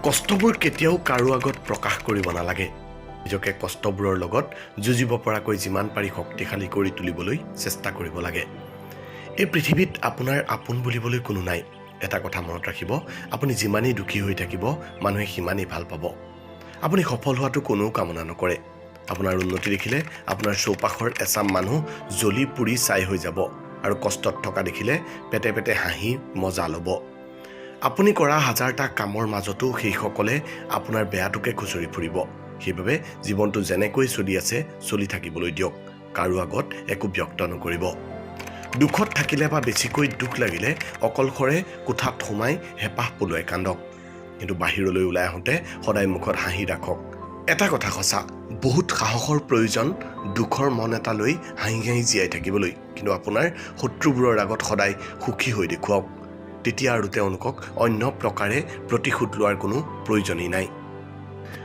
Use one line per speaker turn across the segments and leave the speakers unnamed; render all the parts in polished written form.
কষ্টবোৰ কেতিয়াও কাৰো আগত প্ৰকাশ কৰিব নালাগে। নিজকে কষ্টবোৰৰ লগত যুঁজিব পৰাকৈ যিমান পাৰি শক্তিশালী কৰি তুলিবলৈ চেষ্টা কৰিব লাগে। এই পৃথিৱীত আপোনাৰ আপোন বুলিবলৈ কোনো নাই। এটা কথা মনত ৰাখিব, আপুনি যিমানেই দুখী হৈ থাকিব, মানুহে সিমানেই ভাল পাব। আপুনি সফল হোৱাটো কোনেও কামনা নকৰে। আপোনাৰ উন্নতি দেখিলে আপোনাৰ চৌপাশৰ এচাম মানুহ জ্বলি পুৰি ছাই হৈ যাব আৰু কষ্টত থকা দেখিলে পেটে পেটে হাঁহি মজা ল'ব। আপুনি কৰা হাজাৰটা কামৰ মাজতো সেইসকলে আপোনাৰ বেয়াটোকে খুচৰি ফুৰিব। সেইবাবে জীৱনটো যেনেকৈ চলি আছে চলি থাকিবলৈ দিয়ক। কাৰো আগত একো ব্যক্ত নকৰিব। দুখত থাকিলে বা বেছিকৈ দুখ লাগিলে অকলশৰে কোঠাত সোমাই হেঁপাহ পলুৱাই কান্দক। কিন্তু বাহিৰলৈ ওলাই আহোঁতে সদায় মুখত হাঁহি ৰাখক। এটা কথা সঁচা, বহুত সাহসৰ প্ৰয়োজন দুখৰ মন এটা লৈ হাঁহি হাঁহি জীয়াই থাকিবলৈ। কিন্তু আপোনাৰ শত্ৰুবোৰৰ আগত সদায় সুখী হৈ দেখুৱাওক। তেতিয়া আৰু তেওঁলোকক অন্য প্ৰকাৰে প্ৰতিশোধ লোৱাৰ কোনো প্ৰয়োজনেই নাই।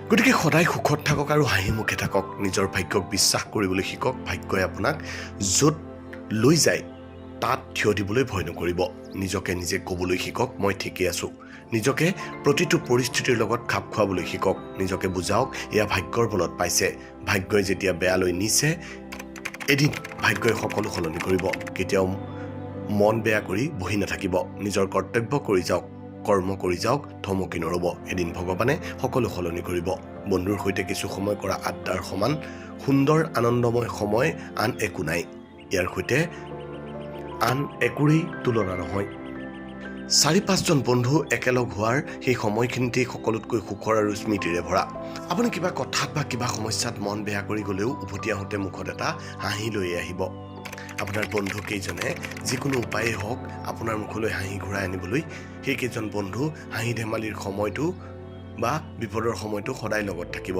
গতিকে সদায় সুখত থাকক আৰু হাঁহি মুখে থাকক। নিজৰ ভাগ্যক বিশ্বাস কৰিবলৈ শিকক। ভাগ্যই আপোনাক য'ত লৈ যায় তাত থিয় দিবলৈ ভয় নকৰিব। নিজকে নিজে ক'বলৈ শিকক, মই ঠিকেই আছোঁ। নিজকে প্ৰতিটো পৰিস্থিতিৰ লগত খাপ খুৱাবলৈ শিকক। নিজকে বুজাওক, এয়া ভাগ্যৰ বলত পাইছে। ভাগ্যই যেতিয়া বেয়ালৈ নিছে, এদিন ভাগ্যই সকলো সলনি কৰিব। কেতিয়াও মন বেয়া কৰি বহি নাথাকিব। নিজৰ কৰ্তব্য কৰি যাওক, কৰ্ম কৰি যাওক, থমকি নৰ'ব। এদিন ভগৱানে সকলো সলনি কৰিব। বন্ধুৰ সৈতে কিছু সময় কৰা আড্ডাৰ সমান সুন্দৰ আনন্দময় সময় আন একো নাই। ইয়াৰ সৈতে আন একোৰেই তুলনা নহয়। ৪-৫জন বন্ধু একেলগ হোৱাৰ সেই সময়খিনিতেই সকলোতকৈ সুখৰ আৰু স্মৃতিৰে ভৰা। আপুনি কিবা কথাত বা কিবা সমস্যাত মন বেয়া কৰি গ'লেও উভতি আহোঁতে মুখত এটা হাঁহি লৈ আহিব। আপোনাৰ বন্ধুকেইজনে যিকোনো উপায়েই হওক আপোনাৰ মুখলৈ হাঁহি ঘূৰাই আনিবলৈ সেইকেইজন বন্ধু হাঁহি ধেমালিৰ সময়টো বা বিপদৰ সময়টো সদায় লগত থাকিব।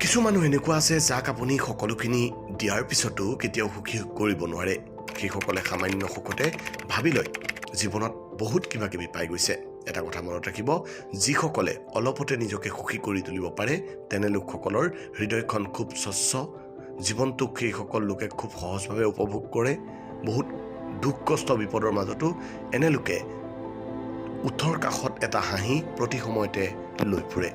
কিছু মানুহ এনেকুৱা আছে যাক আপুনি সকলোখিনি দিয়াৰ পিছতো কেতিয়াও সুখী কৰিব নোৱাৰে। সেইসকলে সামান্য সুখতে ভাবি লয় জীৱনত বহুত কিবা কিবি পাই গৈছে। এটা কথা মনত ৰাখিব, যিসকলে অলপতে নিজকে সুখী কৰি তুলিব পাৰে তেনে লোকসকলৰ হৃদয়খন খুব স্বচ্ছ। জীৱনটোক সেইসকল লোকে খুব সহজভাৱে উপভোগ কৰে। বহুত দুখ কষ্ট বিপদৰ মাজতো এনে লোকে ওঠৰ কাষত এটা হাঁহি প্ৰতি সময়তে লৈ ফুৰে।